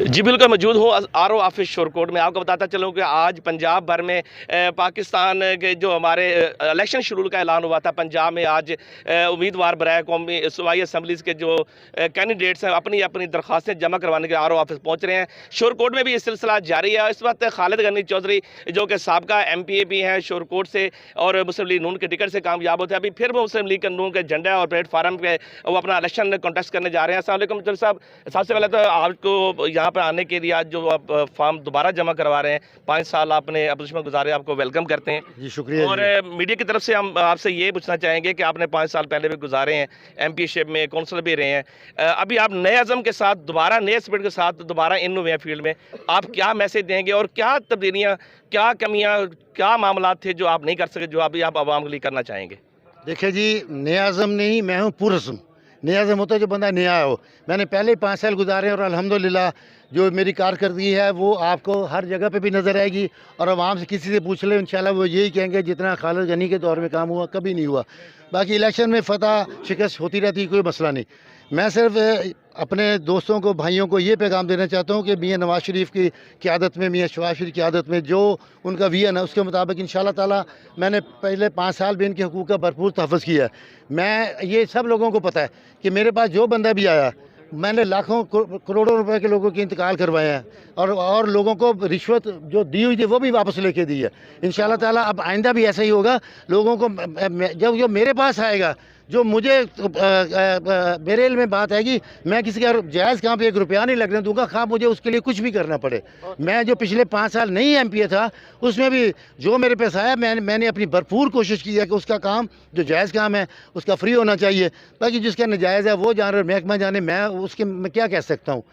जी बिल्कुल, मौजूद हूँ आर ओ ऑफिस शोरकोट में। आपको बताता चलूँ कि आज पंजाब भर में पाकिस्तान के जो हमारे इलेक्शन शेड्यूल का ऐलान हुआ था, पंजाब में आज उम्मीदवार बराए कौमी सूबाई असम्बलीज़ के जो कैंडिडेट्स हैं अपनी अपनी दरख्वास्तें जमा करवाने के आर ओ ऑफिस पहुँच रहे हैं। शोरकोट में भी ये सिलसिला जारी है। इस वक्त खालिद गनी चौधरी जो कि साबका MPA भी हैं शोरकोट से और मुस्लिम लीग नून के टिकट से कामयाब होते हैं, अभी फिर वो मुस्लिम लीग नून के झंडा और प्लेटफार्म पे वो अपना इलेक्शन कंटेस्ट करने जा रहे हैं। अस्सलाम वालेकुम चौधरी साहब, सबसे पहले तो आपको यहाँ पर आने के लिए आज जो आप फॉर्म दोबारा जमा करवा रहे हैं, 5 साल आपने अपोजिशन में गुजारे, आपको वेलकम करते हैं जी। शुक्रिया। और मीडिया की तरफ से हम आपसे ये पूछना चाहेंगे कि आपने 5 साल पहले भी गुजारे हैं, MP शिप में काउंसलर भी रहे हैं, अभी आप नए अज़म के साथ दोबारा नए स्पिरिट के साथ दोबारा इन हुए हैं फील्ड में, आप क्या मैसेज देंगे और क्या तब्दीलियाँ, क्या कमियाँ, क्या मामला थे जो आप नहीं कर सके, जो अभी आप आवाम के लिए करना चाहेंगे? देखिए जी, नया आज़म नहीं, मैं हूँ पुरज़म। नया आज़म होता है जो बंदा नया हो। मैंने पहले 5 साल गुजारे और अल्हम्दुलिल्लाह जो मेरी कारकर्दगी है वो आपको हर जगह पे भी नज़र आएगी। और आवाम से किसी से पूछ ले, इंशाल्लाह वो यही कहेंगे जितना खालिद गनी के दौर में काम हुआ कभी नहीं हुआ। बाकी इलेक्शन में फ़तह शिकस्त होती रहती, कोई मसला नहीं। मैं सिर्फ अपने दोस्तों को, भाइयों को ये पैगाम देना चाहता हूँ कि मियाँ नवाज़ शरीफ की क़यादत में, मियाँ शहबाज शरीफ की क़यादत में जो उनका विज़न है उसके मुताबिक इंशाअल्लाह ताला मैंने पहले 5 साल भी इनके हुकूक़ का भरपूर तहफ़्फ़ुज़ किया है। मैं ये सब लोगों को पता है कि मेरे पास जो बंदा भी आया, मैंने लाखों करोड़ों रुपए के लोगों के इंतकाल करवाए हैं और लोगों को रिश्वत जो दी हुई थी वो भी वापस लेके दी है। इंशाअल्लाह ताला अब आइंदा भी ऐसा ही होगा। लोगों को जब जो मेरे पास आएगा, जो मुझे मेरे इल्म में बात आएगी, मैं किसी का जायज़ काम पे 1 रुपया नहीं लगने दूंगा, खा मुझे उसके लिए कुछ भी करना पड़े। मैं जो पिछले 5 साल नहीं MPA था, उसमें भी जो मेरे पास आया मैंने अपनी भरपूर कोशिश की है कि उसका काम जो जायज़ काम है उसका फ्री होना चाहिए। बाकी जिसका नाजायज़ है वो जान रहे, महकमा जाने, मैं क्या कह सकता हूँ।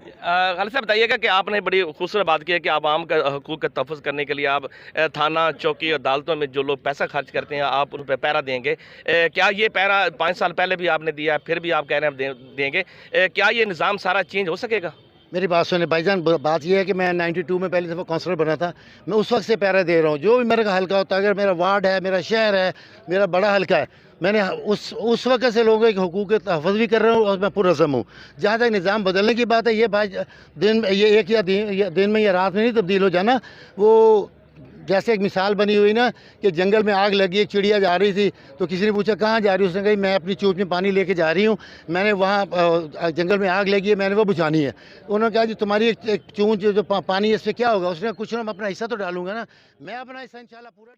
खालिद साहब बताइएगा कि आपने बड़ी खूबसूरत बात की है कि आवाम का हकूक़ का तहफ़्फ़ुज़ करने के लिए आप थाना, चौकी, अदालतों में जो लोग पैसा खर्च करते हैं आप उन पर पहरा देंगे। क्या ये पहरा 5 साल पहले भी आपने दिया, फिर भी आप कह रहे हैं देंगे, क्या ये निज़ाम सारा चेंज हो सकेगा? मेरी बात सुने भाईजान, बात यह है कि मैं 92 में पहली दफ़ा काउंसलर बना था। मैं उस वक्त से पहरा दे रहा हूँ। जो भी मेरे का हल्का होता है, अगर मेरा वार्ड है, मेरा शहर है, मेरा बड़ा हल्का है, मैंने उस वक्त से लोगों के हकूक़ के तहफ़्फ़ुज़ भी कर रहा हूँ और मैं पुरअज़म हूँ। जहाँ तक निज़ाम बदलने की बात है, ये भाई ये एक या दिन में या रात में नहीं तब्दील हो जाना। वो जैसे एक मिसाल बनी हुई ना कि जंगल में आग लगी, एक चिड़िया जा रही थी तो किसी ने पूछा कहाँ जा रही है, उसने कही मैं अपनी चोंच में पानी लेके जा रही हूँ, मैंने वहाँ जंगल में आग लगी है, मैंने वो बुझानी है। उन्होंने कहा जी तुम्हारी एक चोंच जो पानी है इससे क्या होगा? उसने कुछ ना, मैं अपना हिस्सा तो डालूंगा ना। मैं अपना हिस्सा इंशाल्लाह पूरा